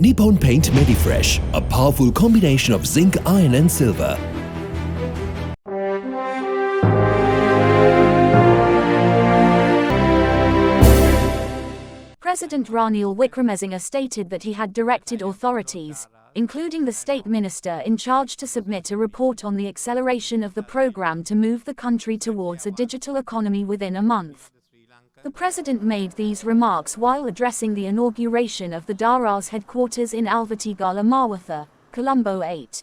Nippon Paint Medifresh, a powerful combination of zinc, iron and silver. President Ranil Wickremesinghe stated that he had directed authorities, including the state minister in charge, to submit a report on the acceleration of the program to move the country towards a digital economy within a month. The president made these remarks while addressing the inauguration of the DARA's headquarters in Alvatigala Mawatha, Colombo 8.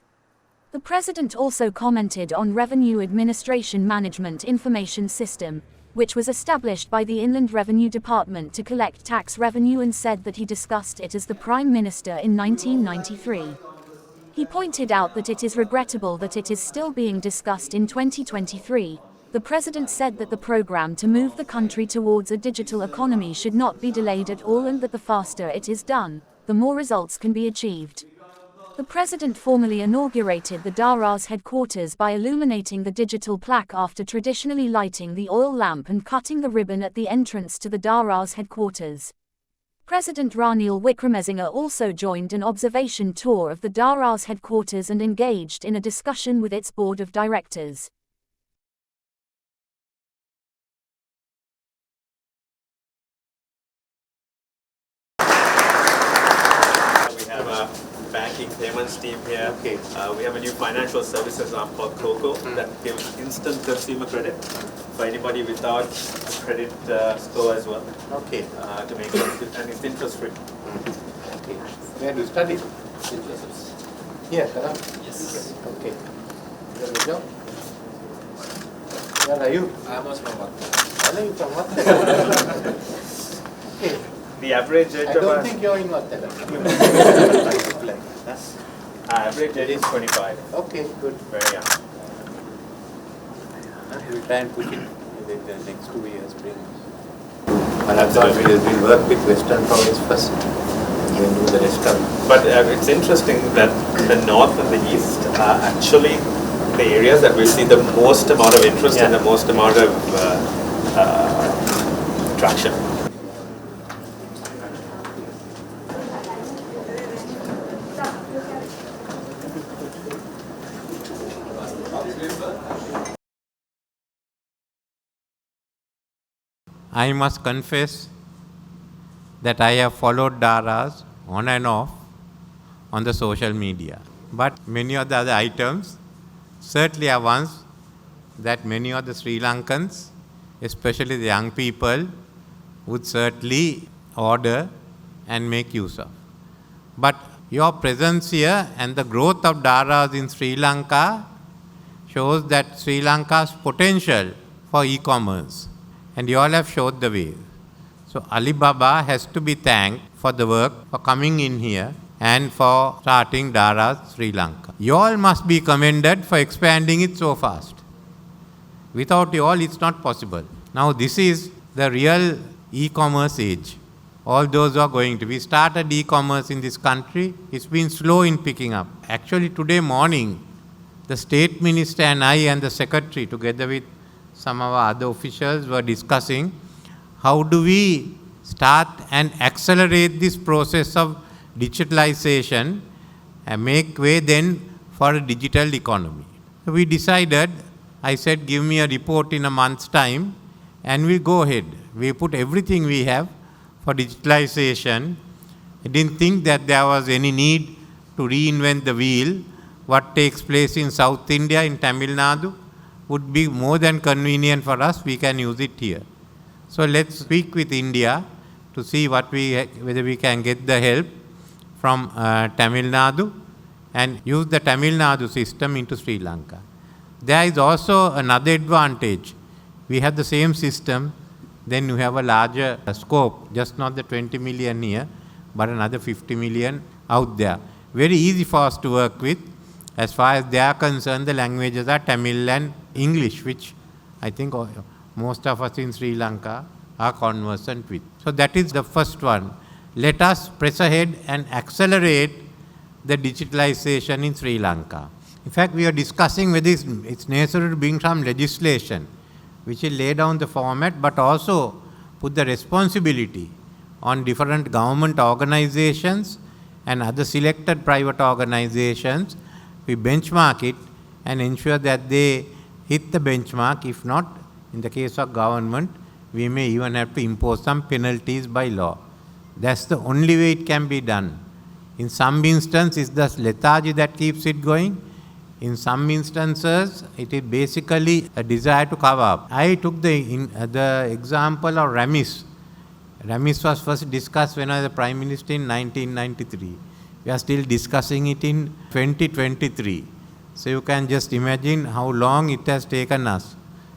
The president also commented on Revenue Administration Management Information System, which was established by the Inland Revenue Department to collect tax revenue, and said that he discussed it as the Prime Minister in 1993. He pointed out that it is regrettable that it is still being discussed in 2023. The president said that the program to move the country towards a digital economy should not be delayed at all, and that the faster it is done, the more results can be achieved. The president formally inaugurated the DARA's headquarters by illuminating the digital plaque after traditionally lighting the oil lamp and cutting the ribbon at the entrance to the DARA's headquarters. President Ranil Wickremesinghe also joined an observation tour of the DARA's headquarters and engaged in a discussion with its board of directors. Banking payments team here. Okay. We have a new financial services arm called COCO that gives instant consumer credit for anybody without a credit score as well. Okay. To make it, and it's interest free. Okay. Where do you study? Here, correct? Yes. Okay. Where do you go? Where are you? I was from Vatna. Where are you from? Vatna? Okay. The average age I of don't think you're in Vatna. average age is 25. Okay, good. Very young. We'll try and push it within the next 2 years. We'll work with Western province first. Even do the rest of it. But it's interesting that the north and the east are actually the areas that will see the most amount of interest and the most amount of traction. I must confess that I have followed DARAs on and off on the social media. But many of the other items certainly are ones that many of the Sri Lankans, especially the young people, would certainly order and make use of. But your presence here and the growth of DARAs in Sri Lanka shows that Sri Lanka's potential for e-commerce. And you all have showed the way. So Alibaba has to be thanked for the work, for coming in here and for starting DARA Sri Lanka. You all must be commended for expanding it so fast. Without you all, it's not possible. Now this is the real e-commerce age. All those who are going to. We started e-commerce in this country. It's been slow in picking up. Actually today morning, the state minister and I and the secretary, together with some of our other officials, were discussing how do we start and accelerate this process of digitalization and make way then for a digital economy. So we decided, I said, give me a report in a month's time and we'll go ahead. We put everything we have for digitalization. I didn't think that there was any need to reinvent the wheel. What takes place in South India, in Tamil Nadu, would be more than convenient for us. We can use it here. So let's speak with India to see whether we can get the help from Tamil Nadu and use the Tamil Nadu system into Sri Lanka. There is also another advantage. We have the same system, then you have a larger scope, just not the 20 million here, but another 50 million out there. Very easy for us to work with. As far as they are concerned, the languages are Tamil and English, which I think most of us in Sri Lanka are conversant with. So that is the first one. Let us press ahead and accelerate the digitalization in Sri Lanka. In fact, we are discussing whether it's necessary to bring some legislation which will lay down the format, but also put the responsibility on different government organizations and other selected private organizations, we benchmark it and ensure that they hit the benchmark. If not, in the case of government, we may even have to impose some penalties by law. That's the only way it can be done. In some instances, it's the lethargy that keeps it going. In some instances, it is basically a desire to cover up. I took the example of RAMIS. RAMIS was first discussed when I was the Prime Minister in 1993. We are still discussing it in 2023. So you can just imagine how long it has taken us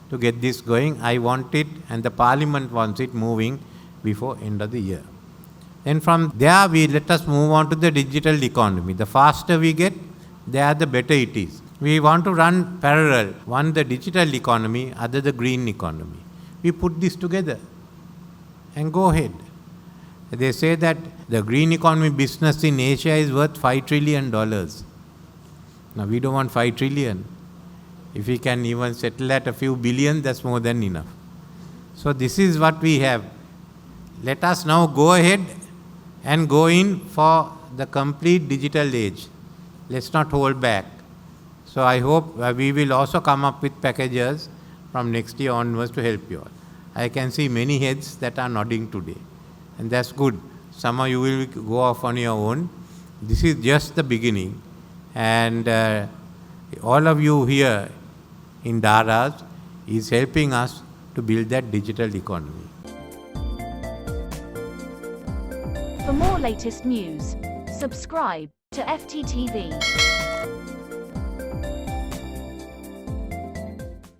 to get this going. I want it, and the Parliament wants it moving before end of the year. Then from there, let us move on to the digital economy. The faster we get, the better it is. We want to run parallel, one the digital economy, other the green economy. We put this together and go ahead. They say that the green economy business in Asia is worth $5 trillion. Now we don't want 5 trillion. If we can even settle at a few billion, that's more than enough. So this is what we have. Let us now go ahead and go in for the complete digital age. Let's not hold back. So I hope we will also come up with packages from next year onwards to help you all. I can see many heads that are nodding today, and that's good. Some of you will go off on your own. This is just the beginning, and all of you here in Daras is helping us to build that digital economy. For more latest news, subscribe to FTTV.